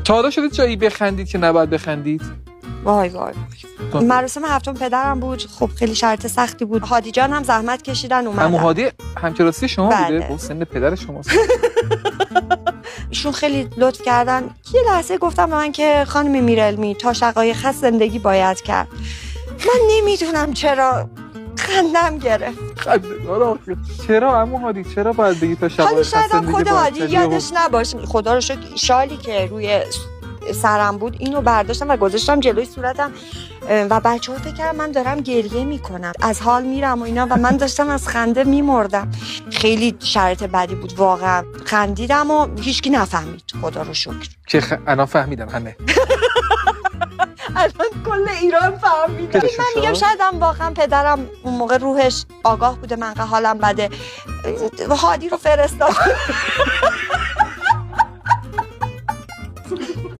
تا حالا شده جایی بخندید که نباید بخندید؟ وای مراسم هفتم پدرم بود. خب خیلی شرط سختی بود. هادی جان هم زحمت کشیدن اومدن. عمو هادی همکلاسی شما بله. بوده؟ سن پدر شماست. ایشون خیلی لطف کردن. یه لحظه گفتم به من که خانم میرعلمی تا شقایق هست زندگی باید کرد. من نمیدونم چرا خندم گرفت. چرا عمو هادی چرا باید بگی تا شقایق هست حالا زندگی خود هادی باید یادش نباشه. خدا رو شکر شالی که روی سرم بود اینو برداشتم و گذاشتم جلوی صورتم و بچه‌ها فکر کردن من دارم گریه میکنم، از حال میرم و اینا، و من داشتم از خنده میمردم. خیلی شرایط بدی بود واقعا. خندیدم و هیچکی نفهمید خدا رو شکر. که الان فهمیدم همه. الان کل ایران فهمیدن. من میگم شاید هم واقعا پدرم اون موقع روحش آگاه بوده من که حالم بده، هادی رو فرستاد.